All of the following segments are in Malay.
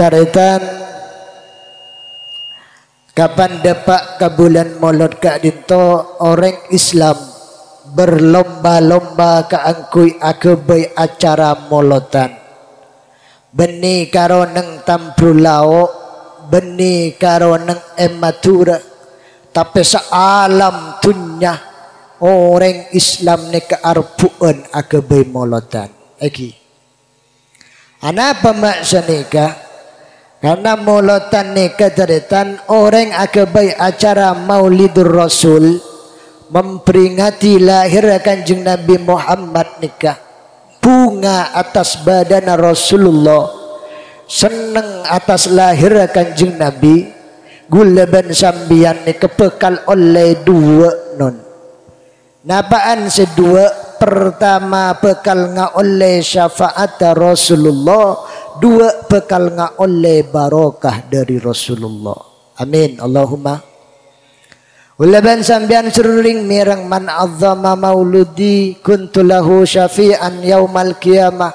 Taritan kapan depak ke bulan Maulud Kak Dinto orang Islam berlomba-lomba ke angkui akebai acara molotan. Beni karo neng tamprulau, beni karo neng ematura, tapi sealam tunya orang Islam ni kearpuan akebai molotan. Eki. Anapa maksud nikah? Karena molotan nikah taritan orang akebai acara Maulidur Rasul memperingati lahir Kanjeng Nabi Muhammad nikah. Bunga atas badan Rasulullah, seneng atas lahir Kanjeng Nabi. Gulaban sambian ni kepekal oleh dua non. Napaan sedua? Pertama bekal nga oleh syafaat Rasulullah, dua bekal nga oleh barokah dari Rasulullah. Amin Allahumma. Ulaban sambian seruring mirang man azzama mauludi kuntu lahu syafi'an yaumal qiyamah.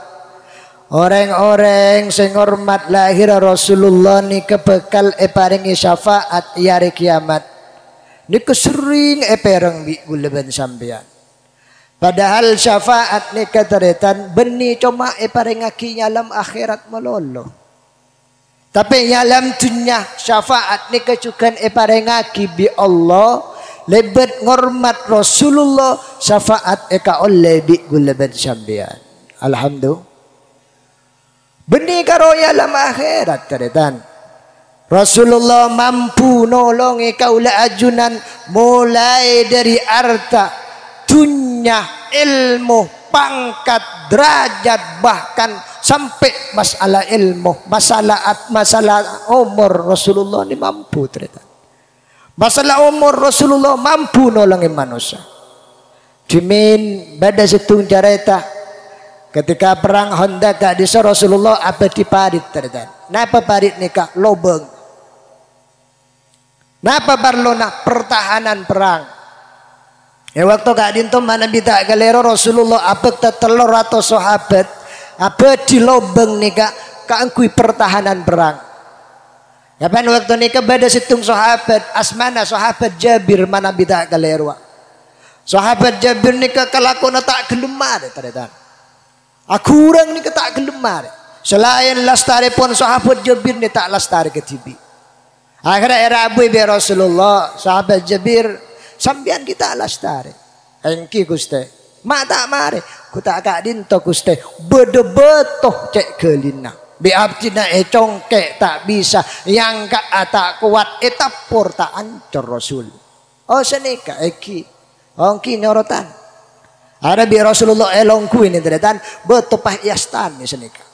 Orang-orang sing hormat lahir Rasulullah ni kebekal paringi syafaat hari kiamat. Ni kesering perang bi ulaban sambian. Padahal syafaat ni kataritan beni cuma paringaki nyalam akhirat melolo. Tapi nyalam dunya syafaat ni kecukan paringaki bi Allah lebet ngormat Rasulullah syafaat eka oleh bi gulaban sambian. Alhamdulillah. Beni karo nyalam akhirat taritan. Rasulullah mampu nolong eka ula ajunan mulai dari harta, dunia, ilmu, pangkat, derajat, bahkan sampai masalah ilmu, masalah umur Rasulullah ni mampu ternyata. Masalah umur Rasulullah mampu nolongin manusia. Dimin pada situng jareta ketika perang Khandaq di Rasulullah apa di parit ternyata. Napa parit nikah lobeng. Napa barlona pertahanan perang. Ya waktu Kak Dinto mana bita galero Rasulullah apa telur atau sahabat apa di lobeng nika kaangkui pertahanan perang. Kapan waktu nika beda situng sahabat asmana sahabat Jabir mana bita galero. Sahabat Jabir nika kelakona tak gelemar ternyata. Aku orang nika tak gelemar. Selain lastari pun sahabat Jabir ni tak lastari ke tibi. Akhirnya era Abu Bi Rasulullah sahabat Jabir sambian kita lastari. Engki Guste. Mak tak mari. Ku tak Kak Dinto Guste. Bedebetoh cek kelina. Bi abtina congkek tak bisa. Yang kak tak kuat etapur tak ancur Rasul. Oh senika eki. Ongki nyorotan. Ada bi Rasulullah elongku ini terdetan. Betul pah yastan ni senika.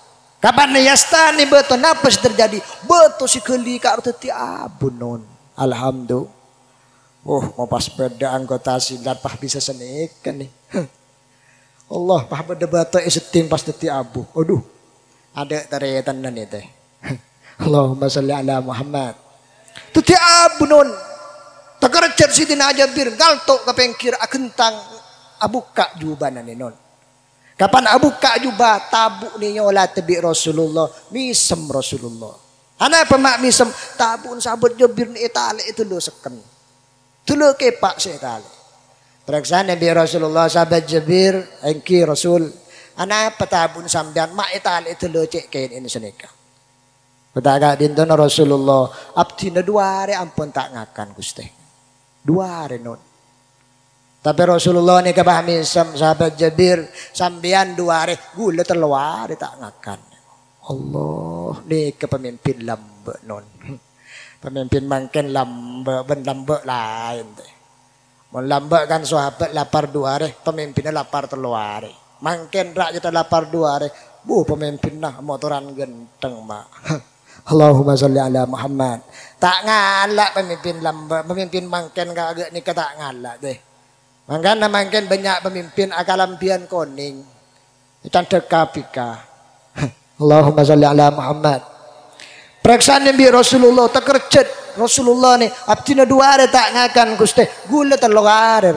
Kapan yastani betul napa terjadi? Betul si keli kak teti abunon. Alhamdulillah. Oh mau pas beda anggota silat pah bisa senikan nih. Allah pah beda batu seting pas teti abu. Aduh. Ada taretan dan itu. Allahumma salli ala Muhammad. Teti abunon. Takercer sidina Jabir galtok kapengkir akentang abu kak jubanan ni non. Kapan Abu Kak juga tabuk ni nyola tebi Rasulullah, misem Rasulullah. Ana apa mak misem tabun sabut Jabir ni itali itu lo seken. Tu lo kepak se itali. Periksa Nabi Rasulullah sahabat Jabir engki Rasul. Ana apa tabun sambian mak itali itu lo cek kain ini senika. Kata Dinto Rasulullah abdina 2 hari ampun tak ngakan Gusti. 2 hari non. Tapi Rasulullah ni kepahami sahabat Jabir sambian 2 hari gula terluar tak ngakan. Allah ni kepemimpin lambe non. Pemimpin makin lambe ben lambe lain teh. Mun lambe kan sahabat lapar 2 hari, pemimpinnya lapar 3 hari. Makin rakyat lapar 2 hari. Bu pemimpin nah motoran genteng mak. Allahumma sholli ala Muhammad. Tak ngalak pemimpin lambe, pemimpin makin kagak ni tak ngalak deh. Makanya makin banyak pemimpin akalampian koning. Ikan dekapika. Allahumma sholli ala Muhammad. Periksa Nabi Rasulullah tak kerjat Rasulullah ni abdina 2 hari tak ngakan Gusti gula 3 hari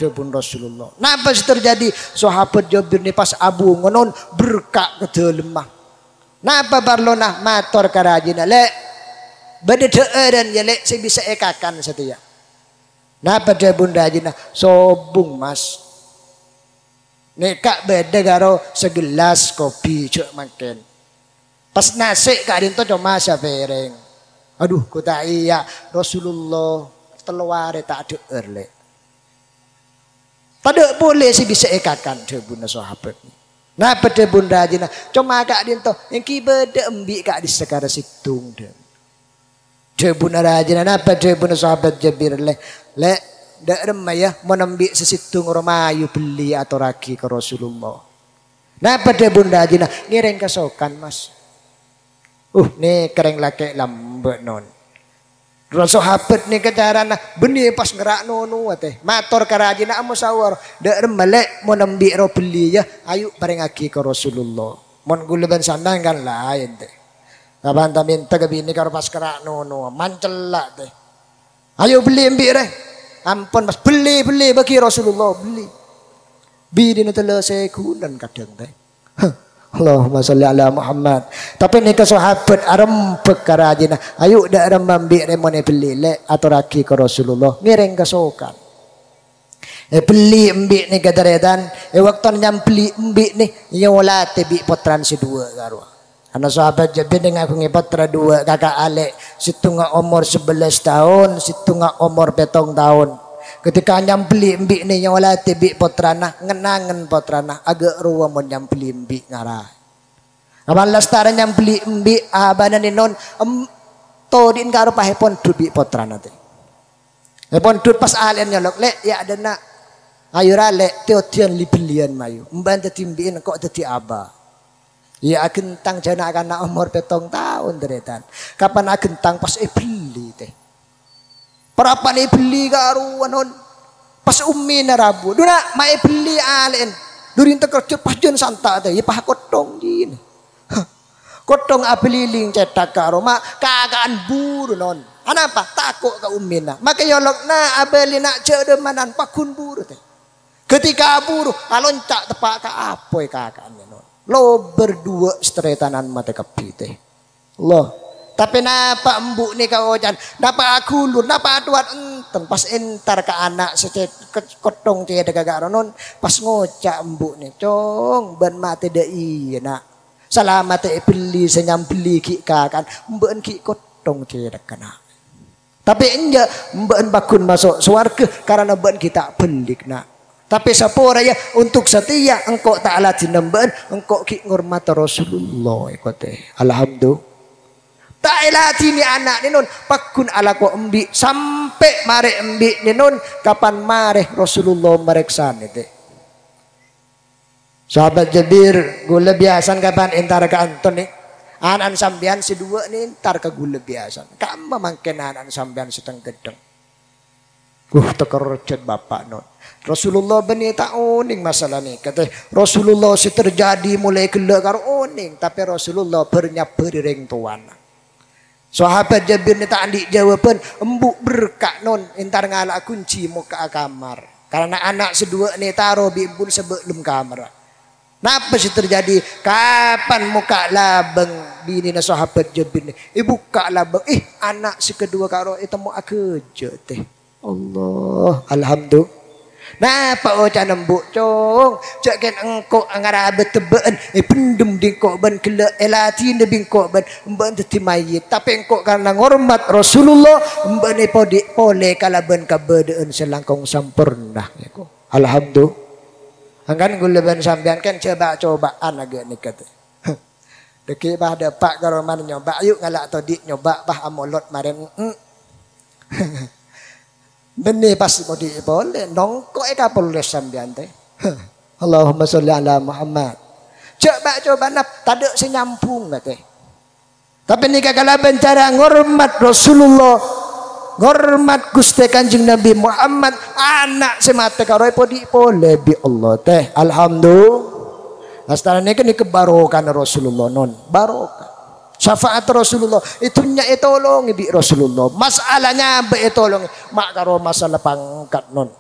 pun Rasulullah. Napa sih terjadi sahabat Jabir ni pas abu ngonon berkak ke lemah. Napa barlona mator karajina le bededeureun ya le si bisa ekakan setia. Napa de bunda jina sobung mas. Nekak beda karo segelas kopi cuk makan. Pas nasi kak dinto cuma sapereng. Aduh ku tak iya Rasulullah teluare tak deur le. Tada boleh si bisa ekakan de bunda sahabat. Nah pada bunda jina cuma kak dinto yang kibede embi kak di sekara situng de. De bunda rajina napa de bunda sahabat Jabir le dak remaya menembi sesitung romayu beli atau ragi ke Rasulullah. Nah pada bunda jina ngiring kesokan mas. Nih kereng laki lambe non. Sahabat nih kecarana benih pas ngerak nonu teh. Mator karajina amu sawar dak remelek mau nembi ro beli ya ayo bareng lagi ke Rasulullah. Mon guleban sandang kan lain teh. Kapan ta minta ke bini karo pas kerak nonu mancelak teh. Ayo beli embi re. Ampun mas beli bagi Rasulullah beli. Bini tele sekulan kadang teh. Allahumma sholli ala Muhammad. Tapi ni ke sahabat arem pekarajina. Ayo dak remambi remone beli le atau raki ke Rasulullah ngiring kesokan. Beli embi ni kadaredan. Waktu nyam beli embi ni nyola tebi potran si dua karo. Anak sahabat Jabir dengan aku ngepotra dua kakak Alek situngah umur 11 tahun situngah umur 7 tahun ketika nyambeli embi ni yang wala tibi potrana ngenangen potrana agak ruwa mon nyambeli embi ngarah amal lastara nyambeli embi abana ni non todin karo pahepon dubi potrana teh hepon dud pas alen nyolok lek ya ada nak ayo rale teotian libelian mayu mbante timbiin kok dadi aba. Ya agentang jana akan umur 7 tahun deretan. Kapan agentang pas beli teh. Perapan beli karuan on. Pas ummi narabu. Duna mai beli alen. Durin tekerjut pas jen santa teh. Ya pah kotong gini. Kotong abeliling cetak karo mak kagaan buru non. Anapa takut ke ummina. Maka yolok na abeli nak cedemanan pakun buru teh. Ketika buru alontak tepak ka apoy kakaannya non. Lo berdua setretanan mata kepi teh. Loh. Tapi napa embuk ni kau jan? Napa aku lur? Napa aduan enten? Pas entar ke anak secet kotong cek gagak ronon. Pas ngocak embuk ni. Cong ben mati dah iya nak. Selamat beli senyam beli ki kakan. Mbak ki kotong cek kena. Tapi enja mbak bakun masuk swarga karena mbak kita belik nak. Tapi sapora ya untuk setia engkau ta'ala dinambahan engkau ki ngurmat Rasulullah ikote. Alhamdulillah. Ta'ala dini anak ni nun pakun ala ko embi sampai mare embi ni nun kapan mare Rasulullah mereksan itu. Sahabat Jabir gula biasan kapan entar ke Anton ni. Anan sambian si dua ni entar ke gula biasan. Kama mangken anan sambian seteng gedeng. Tekerjat bapak non. Rasulullah bani tak oning masalah ni. Kata Rasulullah si terjadi mulai gelak karo oning. Tapi Rasulullah bernyabar ring tuan. Sahabat Jabir ni tak andik jawaban. Embuk berkak non. Entar ngalak kunci muka kamar. Karena anak sedua ni taruh bimbul sebelum kamar. Napa sih terjadi? Kapan muka labeng bini na sahabat Jabir ni? Buka labeng. Anak si kedua karo itu mau kerja teh. Allah. Alhamdulillah. Napa oca nembuk cong caken engkau angara betebeen pendem dingkok ban kele elati ne bingkok ban mbak dadi mayit tapi engkau karena ngormat Rasulullah mbak ne pole kalaban kabedeen selangkong sampurnah niku. Alhamdulillah. Angkan guleban sampean kan coba-cobaan agak nikat. Deki bah dapak karo man nyoba yuk ngalak tadi nyoba bah amolot maren. Benih pasti mau boleh nongkok boleh sambian teh. Allahumma sholli ala Muhammad. Coba nap tade senyampung teh. Tapi ni kagala bencara ngormat Rasulullah, ngormat Gusti Kanjeng Nabi Muhammad, anak semate karo podi boleh bi Allah teh. Alhamdulillah. Astana ni kan kebarokan Rasulullah non, barokah. Syafaat Rasulullah itu nya tolong bi Rasulullah. Masalahnya be tolong mak karo masalah pangkat non.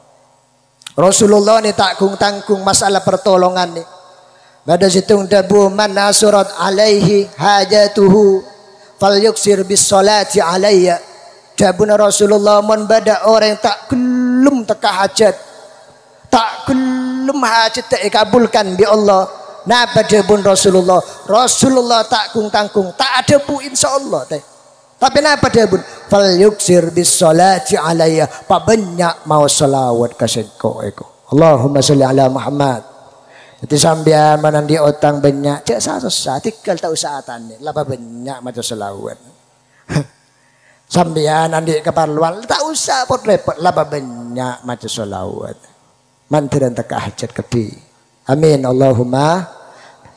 Rasulullah ni takung tangkung masalah pertolongan ni. Pada situng dabu man asurat alaihi hajatuhu falyuksir bis salati alayya. Dabuna Rasulullah mun bada orang yang tak gelum teka hajat, tak gelum hajat tak kabulkan bi Allah. Napa dabun Rasulullah? Rasulullah tak kung tangkung, tak ada bu insyaallah teh. Tapi napa dabun? Falyuksir bis salati alayya. Pak banyak mau selawat ka sengko eko. Allahumma sholli ala Muhammad. Jadi sambian manandi otang banyak, cek susah, tinggal tak usah tani, laba banyak macam selawat. Sambian andi keperluan, tak usah pot repot, laba banyak macam selawat. Mantiran tak hajat kepi. Amin Allahumma.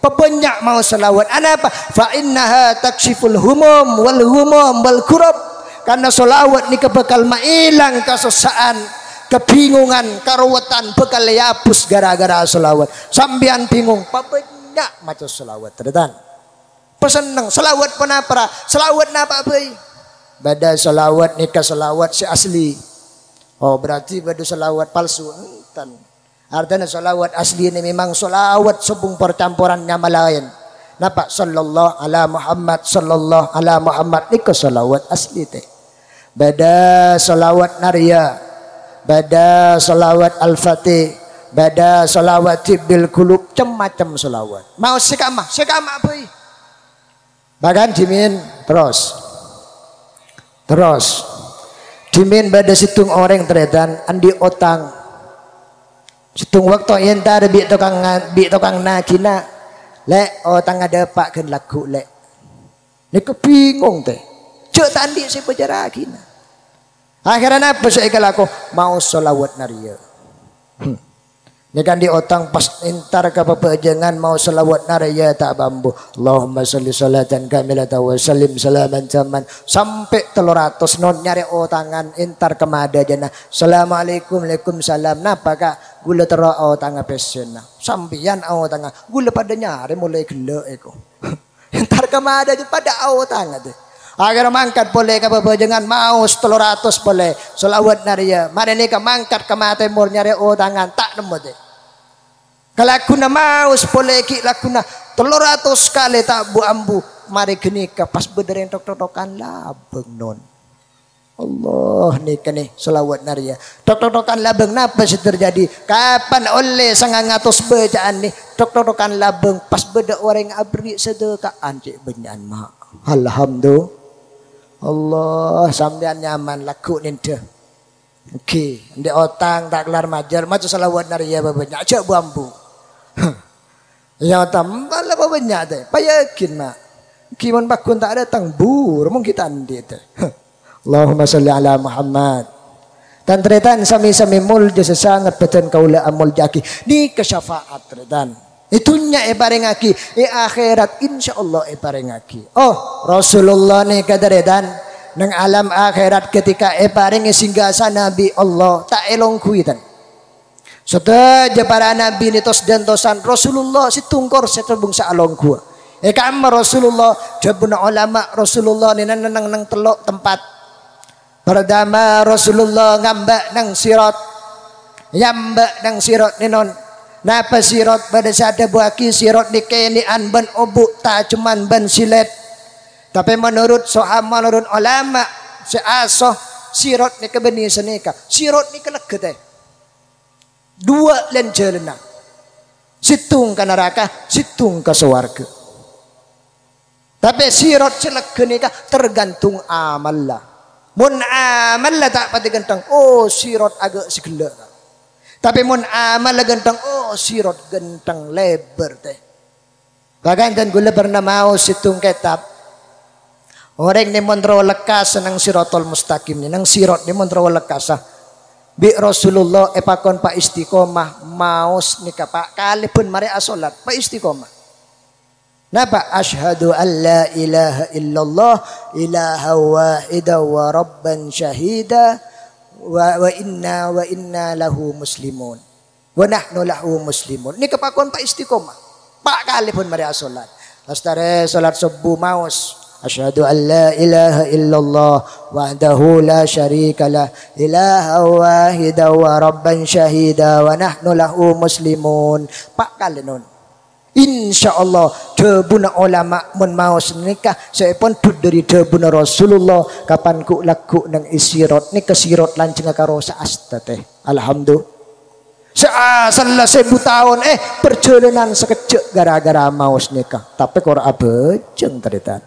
Pebanyak mau selawat. Apa? Fa innaha takshiful humum wal kurab. Karena selawat ni bakal mailang kesusaan, kebingungan, karuwetan bekal yapus gara-gara selawat. Sambian bingung, banyak macam selawat terdan. Peseneng selawat penapra, selawat napa bayi? Bada selawat nikah selawat si asli. Oh berarti bada selawat palsu. Enten. Artinya selawat asli ini memang selawat sebung percampurannya malayan. Napa? Sallallahu ala Muhammad, sallallahu ala Muhammad nikah selawat asli teh. Bada selawat naria. Bada salawat al-fatih, bada salawat bil kulub, macam-macam salawat. Mau sekama boy. Bahkan dimin terus dimin bada situng orang teredan andi otang. Situng waktu entar bi tukang nakina. Lek otang ada pak kan laku lek. Ni kebingung teh. Cek tandi si berjarak kina. Akhirnya apa saya kalau mau selawat naria. Ini kan di otang pas intar ke pepejangan mau selawat naria tak bambu. Allahumma salli salatan kamilatan wa sallim salaman zaman. Sampai 300 non nyari otangan intar kemada jana. Assalamualaikum waalaikumsalam. Napa kak gula tero otanga pesena. Sambian otanga gula pada nyari mulai gelo eko. Intar kemada pada otanga deh. Agar mangkat boleh ke jangan mau 300 boleh selawat naria. Mari ni ka mangkat ke mata mur nyari tangan tak nemu deh. Kalau aku na mau boleh ki laku na 300 kali tak bu ambu. Mari geni ka pas bedereng tok-tokan labeng non. Allah ni kene selawat naria. Tok-tokan labeng napa sih terjadi? Kapan oleh 900 bacaan ni tok-tokan labeng pas beda orang abri sedekaan cik benyan mak. Alhamdulillah. Allah sampean nyaman laku ninda. Okey, ndek otang tak kelar majar macam selawat naria banyak aja bambu. Ya tambah lah banyak teh. Payakin mak. Kiman bakun tak ada tangbur mung kita andi teh. Allahumma sholli ala Muhammad. Dan tretan sami-sami mul jasa sangat beten kaula amul jaki ni kesyafaat tretan. Itunya parengaki akhirat insyaallah parengaki. Oh Rasulullah ni kadaredan nang alam akhirat ketika parengi singgasa Nabi Allah tak elong kuitan. Setelah para nabi ni tos dan tosan Rasulullah si tungkor setebung sa along kuah. Kamar Rasulullah jabuna ulama Rasulullah ni nang telok tempat. Pertama Rasulullah ngambak nang sirat. Yambak nang sirat ni non. Napa sirat pada saat buaki sirat ni kenian ban obuk tak cuman ban silet. Tapi menurut menurut ulama seasoh sirat ni kebeni senika. Sirat ni keleget eh. Dua lenjelena. Situng ke neraka, situng ke swarga. Tapi sirat selegen ni tergantung amal lah. Mun amal lah tak pati gentang. Oh sirat agak segala. Tapi mun amal gentang oh sirat gentang lebar teh. Bahkan dan gula pernah mau situng kitab. Orang ni monro lekas nang siratul mustaqim ni nang sirat ni monro lekas ah. Bi Rasulullah epakon pa istiqomah maus nika pak kali pun mari asolat pa istiqomah. Napa asyhadu an la ilaha illallah ilaha wahida wa rabban syahida. Wa inna lahu muslimun wa nahnu lahu muslimun. Ni kapakon pa istiqomah pak kali pun mari salat lastare salat subuh maus asyhadu an la ilaha illallah wahdahu la syarikalah ilaha wahida wa rabban syahida wa nahnu lahu muslimun pak kali non Insyaallah debuna ulama mun maos nikah saya pun dari debuna Rasulullah kapan ku laku nang isirot ni kesirot lanceng karo saasta teh. Alhamdulillah. Selesai 1000 tahun perjalanan sekejap gara-gara maos nikah. Tapi kok ora bejeng teritan.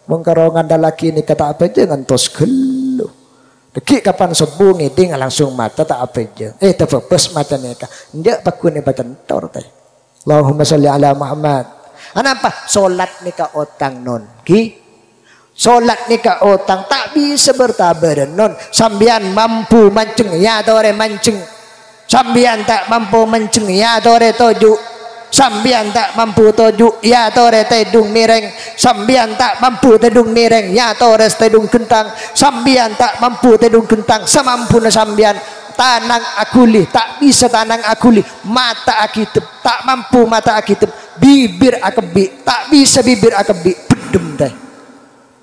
Wong karo ngandalaki nikah tak bejeng ngantos gelu. Deki kapan subuh ngiding langsung mata tak bejeng. Tebebes mata nikah. Ndak pakune bacan tor teh. Allahumma sholli ala Muhammad. Kenapa? Salat nikah otang non. Ki salat nikah otang tak bisa bertabaran non. Sambian mampu mancing ya tore mancing. Sambian tak mampu mancing ya tore toju. Sambian tak mampu toju ya tore tedung mireng. Sambian tak mampu tedung mireng ya tore tedung kentang. Sambian tak mampu tedung kentang samampuna sambian. Tanang akuli tak bisa tanang akuli, mata akitep tak mampu mata akitep, bibir akebi tak bisa bibir akebi, bedem deh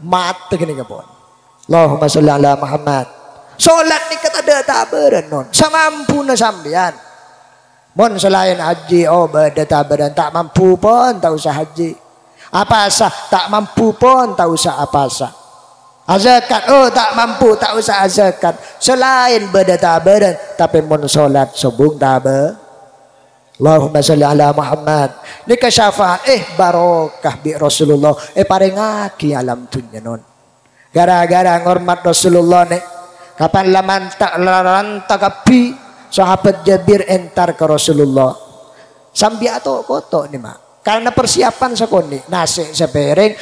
mata gini kapon. Allahumma sholli ala Muhammad. Salat ni kata ada tabaran non samampu na sambian mon selain haji beda tabaran tak mampu pun tak usah haji apa sah tak mampu pun tak usah apa sah. Zakat tak mampu tak usah zakat selain beda tabaran tapi mun salat subung tabar. Allahumma sholli ala Muhammad. Nikah syafaat barokah bi Rasulullah parengaki alam dunya non. Gara-gara ngormat Rasulullah nih kapan laman tak laranta kapi sahabat Jabir entar ke Rasulullah sambil atau kotok nih mak karena persiapan sekoni nasi sepiring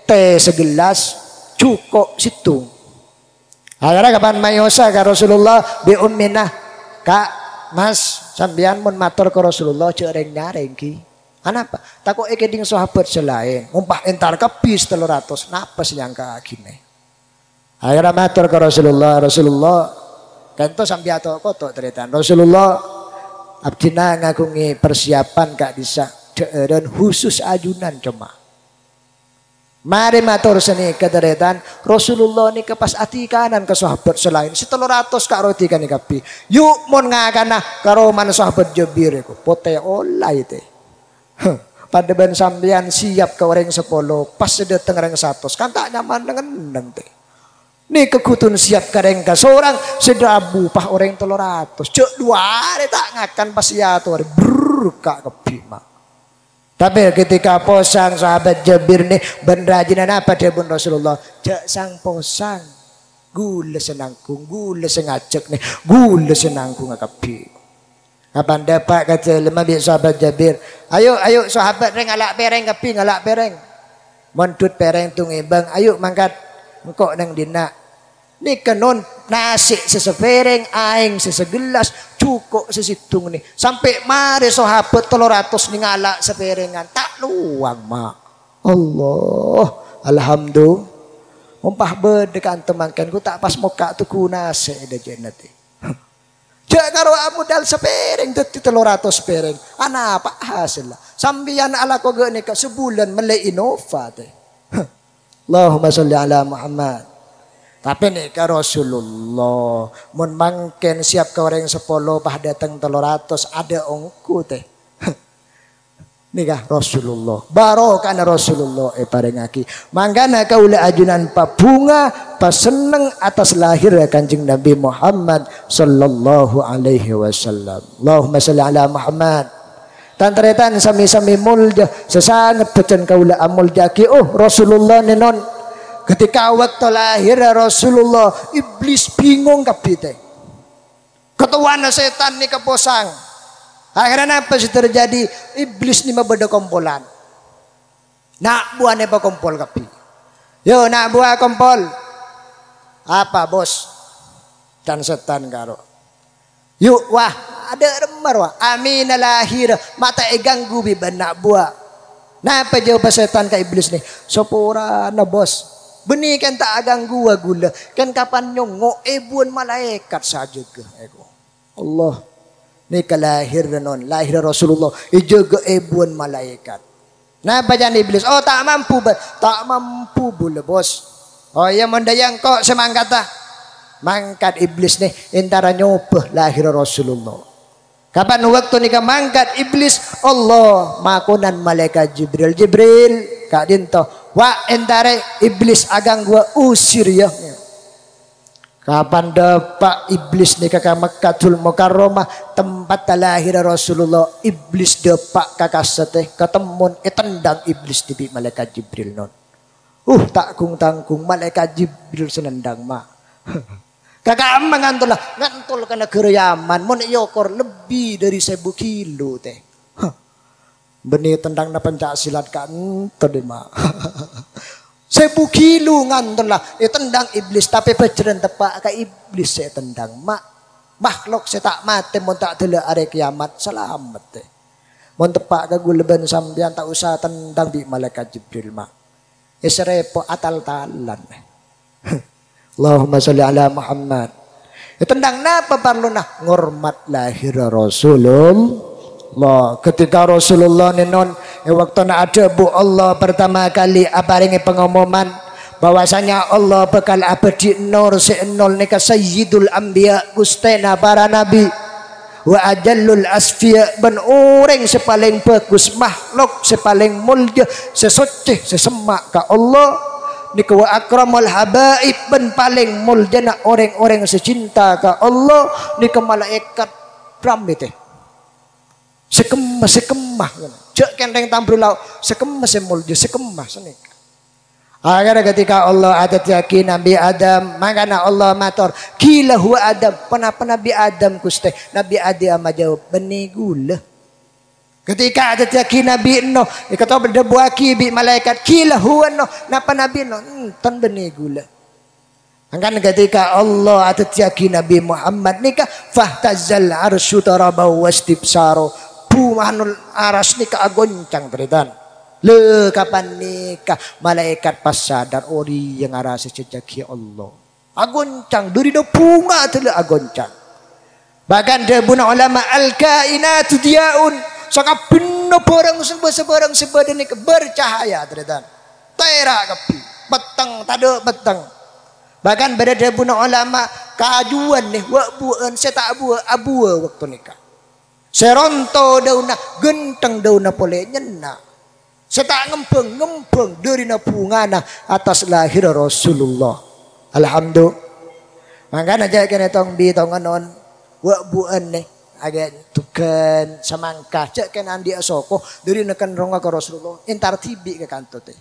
teh segelas cukup situ. Akhirnya kapan mayosa ke Rasulullah bi umminah kak mas sambian mun matur ke Rasulullah cereng nyareng ki. Kenapa? Takut ekeding sahabat selain umpah entar kepis 300 napas yang kagine. Akhirnya matur ke Rasulullah kanto sambil atau kotok teritan Rasulullah abdina ngakungi persiapan kak disa dan khusus ajunan cuma. Mari matur seni keteretan Rasulullah ni kepas ati kanan ke sahabat selain 700 kak roti kan kapi. Yuk mon ngakana karo man sahabat Jabir iku pote olay teh. Pada ben sambian siap ke orang 10 pas sedeteng orang 100 kan tak nyaman dengan teh. Ni kekutun siap kareng ka seorang sedabu pah orang 300 cek 2 hari tak ngakan pas ya tu hari kak kepi mak. Tapi ketika posang sahabat Jabir ni benrajinan apa dia bun Rasulullah cek sang posang gula senangkung gula sengacek ni gula senangkung kepi. Kapan dapat kata lemah bi sahabat Jabir ayo sahabat reng alak pereng kepi ngalak pereng montut pereng tu ngibang ayo mangkat engkau nang dina ni kanon nasi sesepereng aing sesegelas cukup sesitung ni sampai mari sahabat 300 ni ngalak seperengan tak luang mak. Allah alhamdulillah umpah bedekan temankan ku tak pas muka tu ku nasi ada jenati cak karo modal sepereng dadi 300 pereng ana apa hasil lah sambian ala ko ge ni ka sebulan melei innova teh. Allahumma sholli ala Muhammad. Tapi nih ke Rasulullah mun mangken siap ke orang 10 pah datang 300 ada ongku teh. Nih kah Rasulullah barokah Rasulullah parengaki mangkana kaula ajunan bunga pas seneng atas lahir Kanjeng Nabi Muhammad sallallahu alaihi wasallam. Allahumma sholli ala Muhammad. Tantretan sami-sami mulja sesangat pecen kaula amul jaki Rasulullah nenon ketika waktu lahir Rasulullah iblis bingung kabeh. Ketuaan setan ni keposang. Akhirnya apa sih terjadi? Iblis ni mabeda kompolan. Nak buah ni kompol kabeh. Yo nak buah kompol. Apa bos? Dan setan karo. Yuk wah ada remar wah. Amin lahir mata ganggu bi nak buah. Nah apa jawab setan ke iblis ni? Sopora na bos. Benih kan tak ganggu gula. Kan kapan nyongo buan malaikat saja ke ego. Allah. Ni kalahir non lahir Rasulullah ijaga buan malaikat. Nah bajan iblis. Oh tak mampu tak mampu bula bos. Oh ya mendayang kok semangkata. Mangkat iblis ni intara nyoba lahir Rasulullah. Kapan waktu nika mangkat iblis Allah makunan malaikat Jibril kak dinto wa entare iblis agang gua usir ya. Kapan dapat iblis nika ka Mekkatul Mukarramah tempat lahir Rasulullah iblis dapat kakasate ketemu tendang iblis di malaikat Jibril non. Takung tangkung malaikat Jibril senendang mah. Kakak mengantul lah, ngantul ke negara Yaman, mau yokor lebih dari 1000 kilo teh. Benih tendang na pencak silat kantor deh mah. 1000 kilo ngantul lah, tendang iblis tapi pejaran tepak ke iblis saya tendang mak. Makhluk saya tak mati, mau tak telak ada kiamat selamat teh. Mau tepak ke gulben sambian tak usah tendang di malaikat Jibril mak. Serepo atal-talan. Allahumma sholli ala Muhammad. Tendang napa perlu nah ngormat lahir Rasulullah. Ketika Rasulullah nenon waktu na ada bu Allah pertama kali aparingi pengumuman bahwasanya Allah bakal abadi nur nol nika sayyidul anbiya gustena para nabi wa ajallul asfiya ben orang sepaling bagus makhluk sepaling mulia sesuci sesemak ka Allah nika wa akramul habaib ben paling muljana orang-orang secinta ka Allah nika malaikat pramit teh sekemah cek kenteng tambrulau sekemah semulja sekemah senika agar ketika Allah ada yakin Nabi Adam makana Allah matur kila huwa Adam kenapa Nabi Adam kuste Nabi Adam jawab benih gula. Ketika ada yakin Nabi Nuh, kata berdebuaki bi malaikat kila huwa Nuh, napa Nabi Nuh tan benih gula. Kan ketika Allah ada yakin Nabi Muhammad nikah fahtazal arsy tarabau wastibsaro bumanul aras nikah agoncang teritan. Le kapan nikah malaikat pas sadar ori yang aras sejaki Allah. Agoncang dari do bunga tele agoncang. Bahkan debuna ulama al-kainatu diaun saka bener barang sebarang ini bercahaya terdan terak kapi beteng tado beteng bahkan berada buna ulama kajuan nih wak buan saya tak abu waktu nikah seronto dauna genteng dauna pole nyena saya tak ngempeng dari na bungana atas lahir Rasulullah alhamdulillah makanya aja kena tong bi tonganon wak buan nih agak tukan samangkah cek kan andi soko dari nekan ronga ke Rasulullah entar tibi ke kantor teh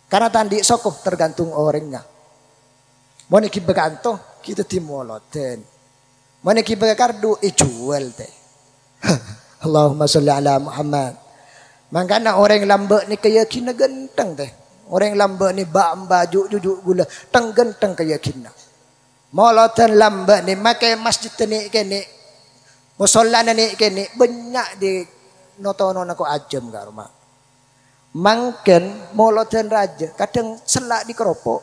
karena tandi soko tergantung orangnya mau niki bekanto kita timoloten mau niki bekardu jual teh Allahumma sholli ala Muhammad makanya orang lambe ni keyakinan genteng teh orang lambe ni baju jujuk gula teng genteng keyakinan moloten lambe ni makai masjid ni kene musola nenek kene banyak di notono nako ajem kak rumah. Mangken moloten raja kadang selak di keropok.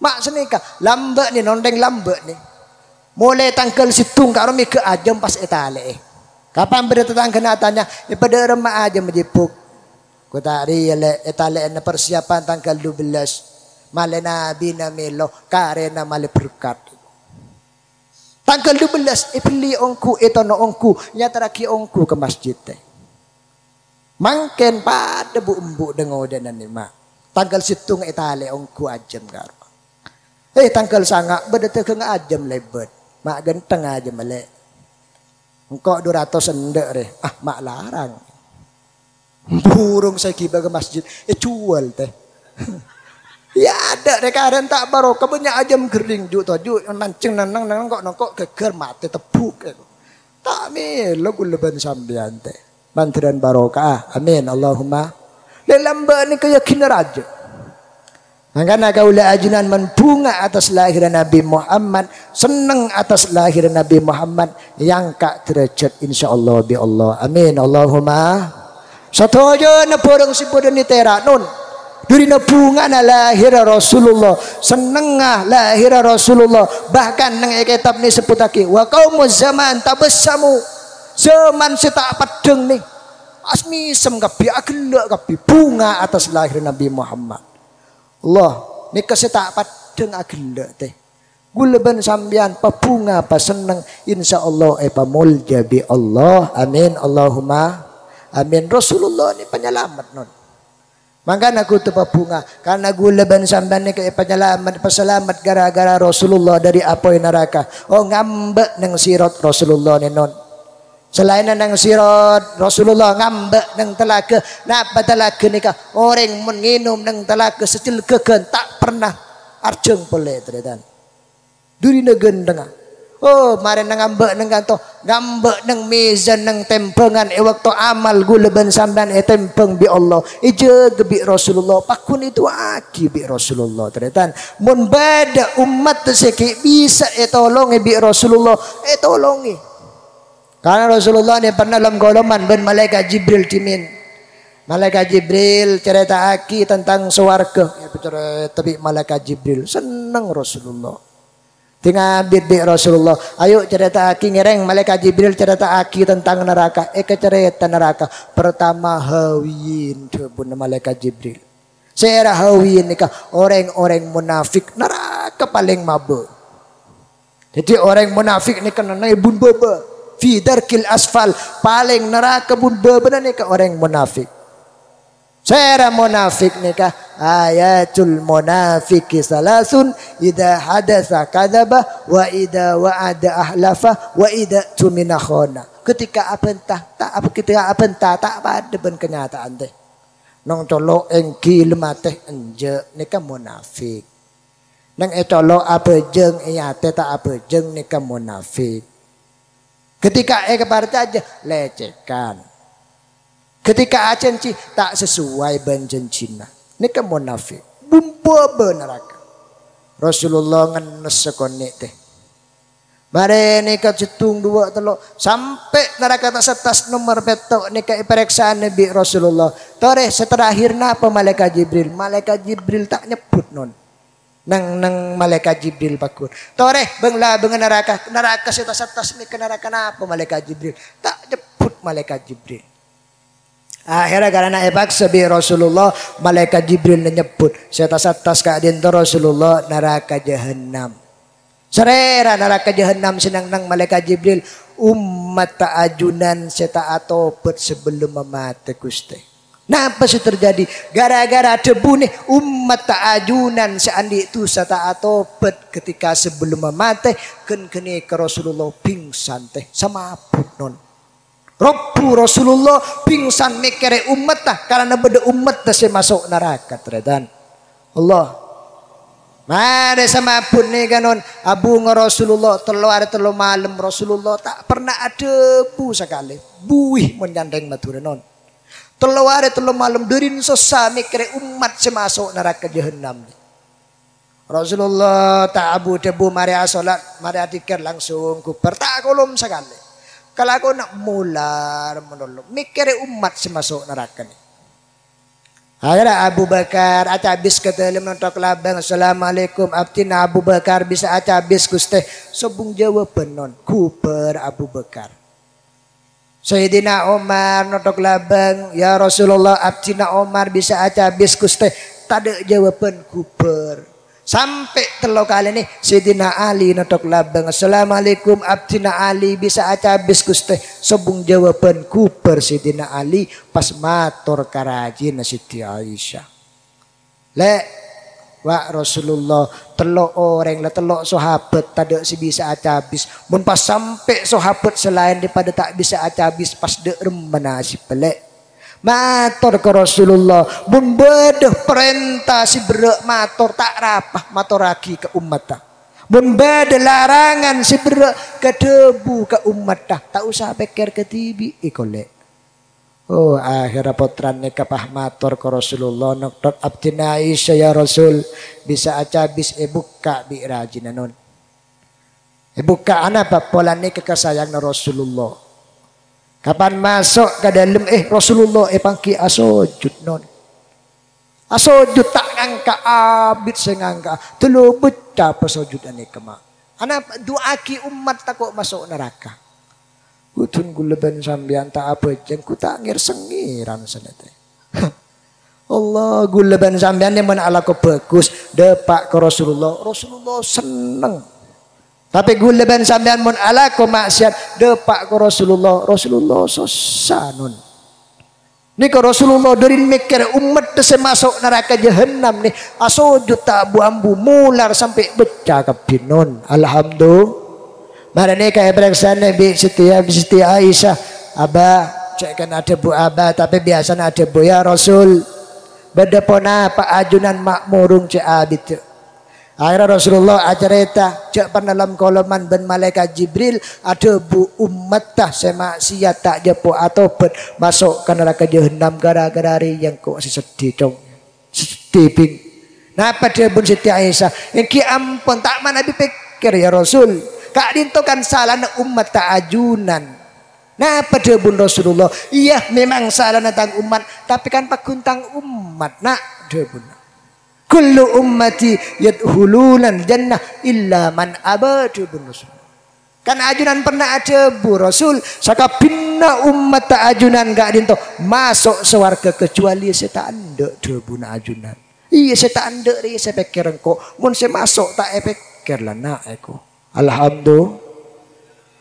Mak senika lambe nih nondeng lambe nih. Mulai tanggal situng kak rumah ke ajem pas etale. Kapan beda tetangga natanya? Pada remah aja menjipuk. Kutari le etale na persiapan tanggal 12. Male nabi na melo karena male berkat. Tanggal 12 ipili ongku etono ongku nyataraki ongku ke masjid teh. Mangken pada bu embu dengodenan ni mak. Tanggal situng etale ongku ajem karo. Tanggal sanga bedete ke ajem lebet. Mak genteng aja male. Engkau 200 endek re. Mak larang. Burung saya kiba ke masjid. Jual teh. Ya ada rekaran tak barokah banyak ajam gering juk toju nancing nanang kok nongkok geger mati tebuk tak melo guleban sambian teh bantuan barokah amin Allahumma lelamba ni keyakinan raja makanya kaula ajinan menbunga atas lahiran Nabi Muhammad seneng atas lahiran Nabi Muhammad yang kak derajat insyaallah bi Allah amin Allahumma satojo na porong sibudan ni terak nun dari bunga lahir Rasulullah senengah lahir Rasulullah bahkan nang kitab ni seputake wa qaumuz zaman tabassamu zaman setak pedeng nih asmisem kabeh agelek kabeh bunga atas lahir Nabi Muhammad Allah nika setak pedeng agelek teh Gulaban sambian papunga pa seneng insyaallah pamulja bi Allah. Amin Allahumma amin. Rasulullah ni penyelamat non. Maka aku tu papunga karena gulaban sambian ni kaya penyelamat peselamat gara-gara Rasulullah dari apoy neraka. Oh ngambek nang sirat Rasulullah ni non. Selain nang sirat Rasulullah ngambek nang telaga. Napa telaga ni ka orang menginum nang telaga setil keken tak pernah arjeng pole tretan. Duri negendeng. Oh, mari nang ngambek nang kanto, ngambek nang mizan nang tempengan waktu amal gulaban sampean tempeng bi Allah. Ije gebi Rasulullah, pakun itu aki bi Rasulullah tretan. Mun bada umat seki bisa tolongi bi Rasulullah, tolongi. Karena Rasulullah ni pernah dalam golongan ben malaikat Jibril timin. Malaikat Jibril cerita aki tentang swarga. Ya bicara tapi malaikat Jibril senang Rasulullah. Tinggal bidik Rasulullah. Ayo cerita aki ngereng malaikat Jibril cerita aki tentang neraka. Cerita neraka. Pertama hawiyin pun malaikat Jibril. Saya hawiyin nikah orang-orang munafik neraka paling mabuk. Jadi orang munafik ni kena naibun baba. Fi darkil asfal paling neraka bun baba nikah orang munafik. Saya munafik nikah ayatul munafiki salasun idza hadatsa kadzaba wa idza wa'ada ahlafa wa idza tumina khana. Ketika apa entah tak pada ben kenyataan teh. Nang colok engki lemateh enje nikah munafik. Nang colok apa jeng teh tak apa jeng nikah munafik. Ketika keparta aja lecehkan. Ketika acenci tak sesuai benjencina. Ini kan munafik. Bumbu neraka. Rasulullah ngenes sekonik teh. Mari ni kat cetung dua telok sampai neraka tak setas nomor petok ni kat periksaan Nabi Rasulullah. Tore seterakhir napa malaikat Jibril? Malaikat Jibril tak nyebut non. Nang malaikat Jibril pakun. Tore benglah neraka setas ni ke neraka napa malaikat Jibril? Tak nyebut malaikat Jibril. Akhirnya karena sebi Rasulullah malaikat Jibril menyebut setas keadaan Rasulullah neraka jahanam. Serera neraka jahanam senang nang malaikat Jibril umat ta'ajunan seta atopet sebelum mati Gusti. Napa sih terjadi? Gara-gara debu nih umat ta'ajunan seandi itu seta atopet ketika sebelum mati kene ke Rasulullah pingsan teh sama apun non. Rabbu Rasulullah pingsan mikire umat tah karena beda umat tah masuk neraka tredan. Allah. Mare sama pun nih kanon abu Rasulullah telu malam Rasulullah tak pernah ada bu sekali. Buih menyandeng matur non. Telu malam derin sosa mikire umat masuk neraka jahanam. Rasulullah tak abu debu mari salat mari adikir langsung kuper tak kolom sekali. Kalau aku nak mular menolong, mikir umat semasuk neraka ni. Akhirnya Abu Bakar acabis kata lim nontok labang assalamualaikum abtina Abu Bakar bisa acabis Gusti sobung jawaban non kuper Abu Bakar. Sayyidina Umar nontok labang ya Rasulullah abtina Umar bisa acabis Gusti tada jawaban kuper. Sampai telo kali nih Sayyidina Ali notok labang assalamualaikum abdina Ali bisa acabis Gusti sobung jawaban kuper Sayyidina Ali pas matur karaji Siti Aisyah le wa Rasulullah telo orang lah telo sahabat tada si bisa acabis mun pas sampai sahabat selain daripada tak bisa acabis pas de remana si pelek matur ke Rasulullah membedah perintah si berak matur tak rapah matur lagi ke umat tak membedah larangan si berak ke debu ke umat tak usah pikir ke tibi ikole. Oh akhirnya potran kapah matur ke Rasulullah noktok abdina Aisyah ya Rasul bisa acabis buka bi rajinanon buka anak pola ni kekasayang Rasulullah. Kapan masuk ke dalam Rasulullah pangki asojud non. Asojud tak ngangka abid sengangka telu beca pesojudan kema. Anak doaki umat takut masuk neraka. Kutun guleban sambian tak apa jengku tak ngir sengiran sanate. Allah guleban sambian yang mana ala bagus depak ke Rasulullah. Rasulullah seneng. Tapi gula ben sampean mun ala ko maksiat depak ko Rasulullah. Rasulullah sosanun. Nika Rasulullah dari mikir umat tese masuk neraka jahanam nih. Asojud tak ambu mular sampai pecah kapinon. Alhamdulillah. Mari nika periksa Nabi Siti Aisyah. Aba cek kan ada bu aba tapi biasanya ada bu ya Rasul. Beda pona apa ajunan makmurung cek abid. Akhirnya Rasulullah ajareta cek dalam koloman ben malaikat Jibril ada bu umat tah semaksiat tak jepo atau ben masuk ke neraka jahanam gara-gara yang kok sedih dong sedih ping. Napa dia bun Siti Aisyah yang ampun tak mana dipikir ya Rasul kak dinto kan salah na umat tak ajunan. Napa dia bun Rasulullah iya memang salah tentang umat tapi kan pakuntang umat nak dia bun. Kullu ummati yadkhulunal jannah illa man abadu bin Rasul. Kan ajunan pernah ada bu Rasul. Saka pinna umat tak ajunan gak dinto masuk swarga kecuali saya tak andek debuna ajunan. Iya saya tak andek ri saya pikir engko mun saya masuk tak pikir lah nak aku. Alhamdulillah.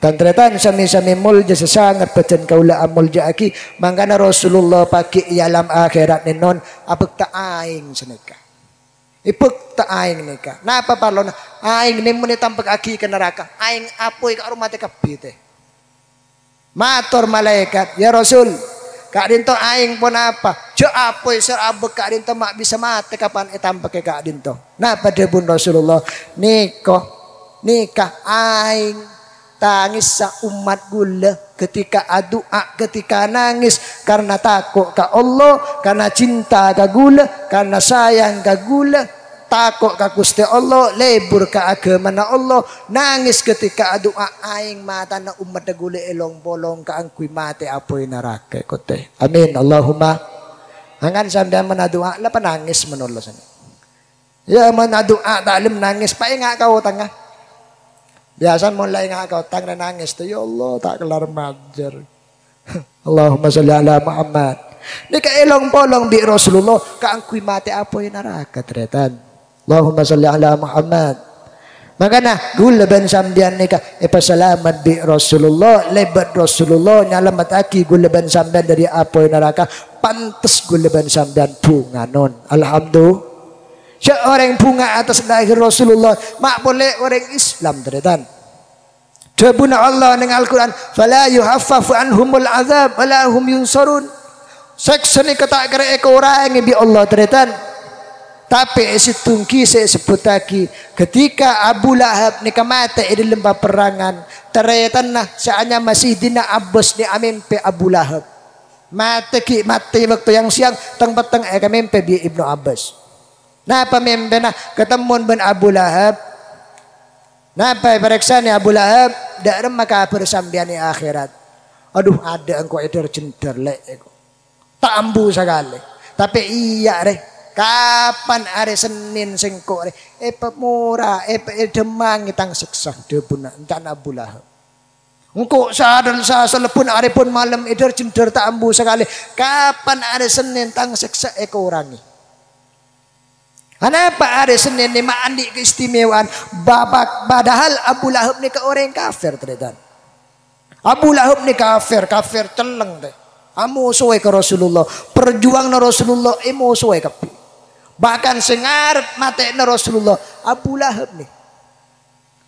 Dan ternyata sami-sami mulja sesangat pacan kaula mulja aki mangkana Rasulullah pakai alam akhirat nenon apek tak aing seneka. Ipek tak aing nika. Napa parlon aing ni muni tampak aki ke neraka. Aing apoi ka rumah teh kabeh teh. Matur malaikat, ya Rasul. Kak dinto aing pun apa? Jo apoi ser abek kak dinto mak bisa mati kapan tampak ke kak dinto. Napa dia pun Rasulullah nikah aing tangis sa umat gula ketika adua ketika nangis karena takut ka Allah karena cinta ka gula karena sayang ka gula takut ka Gusti Allah lebur ka agama na Allah nangis ketika adua aing mata na umat na gula elong bolong ka angkui mati apoy neraka kote amin Allahumma hangan sampeyan menadua la panangis menulos ya menadua talim nangis painga ka utang nga biasa mulai ngakau tang dan nangis tuh ya Allah tak kelar majer. Allahumma sholli ala Muhammad. Nika elong polong bi Rasulullah kaangkui mati apa yang neraka tretan. Allahumma sholli ala Muhammad. Makana gula ben sambian nika pasalamat bi Rasulullah lebat Rasulullah nyalamat aki gula ben sambian dari apa yang neraka pantes gula ben sambian bunga non. Alhamdulillah. Seorang bunga atas lahir Rasulullah mak boleh orang Islam teretan. Debuna Allah dengan Al-Quran fala yuhaffafu anhumul azab wala hum yunsarun. Sekseni kata kira eko orang bi Allah teretan. Tapi situngki saya sebut lagi ketika Abu Lahab ni mati di lembah perangan teretan nah seanya masih dina Abbas ni amimpe Abu Lahab. Mati waktu yang siang teng peteng amimpe bi Ibnu Abbas. Napa membena ketemu ben Abu Lahab. Napa periksa ni Abu Lahab dak maka persambian ni akhirat. Aduh ada engkau edar cender lek tak ambu sekali. Tapi iya re kapan hari Senin sengko re pemurah demang tang siksa debuna entan Abu Lahab. Engkau sadar selepun hari pun malam edar cender tak ambu sekali. Kapan hari Senin tang siksa ekorangi. Kenapa hari Senin ni mandi keistimewaan babak padahal Abu Lahab ni ke orang kafir terdedan. Abu Lahab ni kafir celeng deh. Amu suwe ke Rasulullah, perjuang na Rasulullah emu suwe kapi. Bahkan sengarep mate na Rasulullah Abu Lahab ni.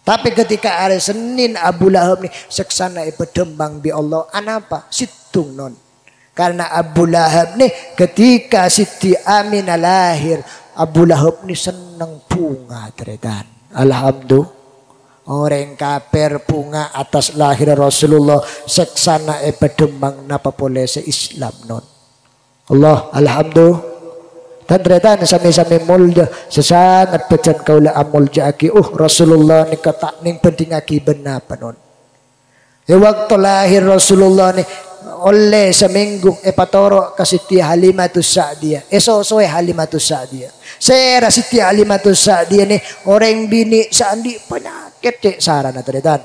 Tapi ketika hari Senin Abu Lahab ni seksana bedembang bi Allah anapa situng non. Karena Abu Lahab ni ketika Siti Aminah lahir Abu Lahab ni seneng bunga teredan. Alhamdulillah. Orang kafir bunga atas lahir Rasulullah seksana bedemang napa boleh se Islam non. Allah alhamdulillah. Dan teredan sami-sami mulja sesangat pecan kaula amulja aki Rasulullah ni ketak ning penting aki benar non. Ya waktu lahir Rasulullah ni oleh seminggu patoro ke Siti Halimatus Sa'diyah. Soe Halimatus Sa'diyah. Saya Siti Halimatus Sa'diyah ni orang bini sandi penyakit cek sarana teredan.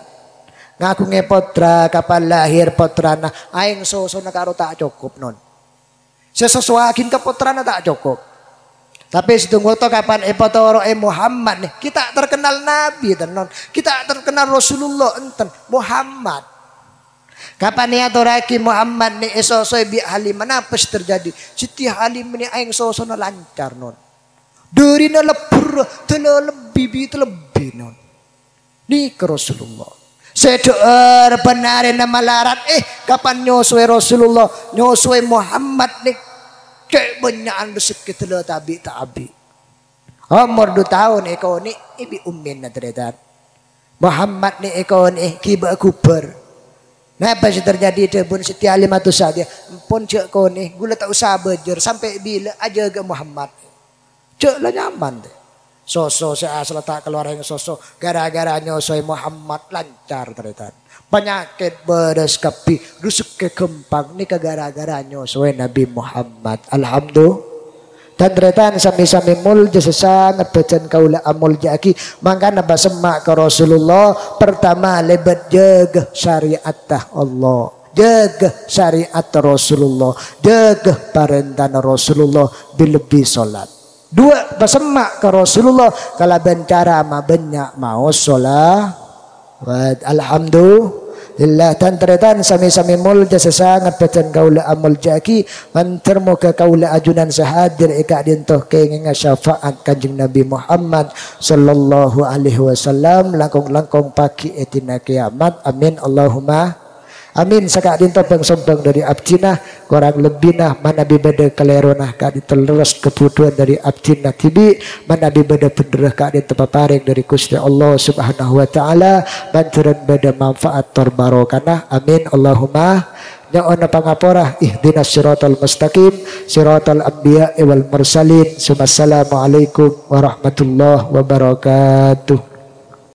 Ngaku ngepotra kapan lahir potrana aing soso na karo tak cukup non. Sesuakin ke potrana tak cukup. Tapi setunggu to kapan epotoro Muhammad nih. Kita terkenal Nabi tenon. Kita terkenal Rasulullah enten Muhammad. Kapan nih aturaki Muhammad nih esosoi bi halim apa terjadi? Siti halim nih aing sosona lancar non. Dari na lebur telo lebih terlebih non. Nih ke Rasulullah. Sedoer benarin nama larat kapan nyosoi Rasulullah nyosoi Muhammad nih. Cek banyakan rezeki telo tabi. Umur 2 tahun iko ni ibi ummin na teretan. Muhammad ni iko ni kiba kuber. Napa sih terjadi itu pun Siti Halimatu saja. Pun cek ko ni gula tak usah bejer sampai bila aja ke Muhammad. Cek lah nyaman deh. Sosok saya asal tak keluar yang sosok gara-gara nyosoi Muhammad lancar teretan. Penyakit beres kapi rezeki kempang ni gara-gara nyosoi Nabi Muhammad. Alhamdulillah. Dan retan sami-sami mulja sesangat bacan kaula amul jaki mangkana basemak ke Rasulullah pertama lebat jaga syariat Allah, jaga syariat Rasulullah, jaga perintah Rasulullah bilebih salat. 2 basemak ke Rasulullah kalau bencara ma banyak mau salat. Alhamdulillah. Dan teretan sami-sami mulja sesangat bacan kaula amul jaki mantermo ke kaula ajunan sahadir ika dintoh kengenga syafaat kanjeng Nabi Muhammad sallallahu alaihi wasallam langkong-langkong pagi etina kiamat. Amin Allahumma amin. Sakak dintoh bang dari abdina kurang lebih nah mana bibada kaleronah kak diteles kebutuhan dari abdina tibi mana bibada penderah kak ditepaparing dari Gusti Allah subhanahu wa ta'ala banturan bada manfaat torbarokana. Amin Allahumma. Nyaona pangapora ihdinas siratal mustaqim siratal anbiya wal mursalin. Assalamualaikum warahmatullahi wabarakatuh.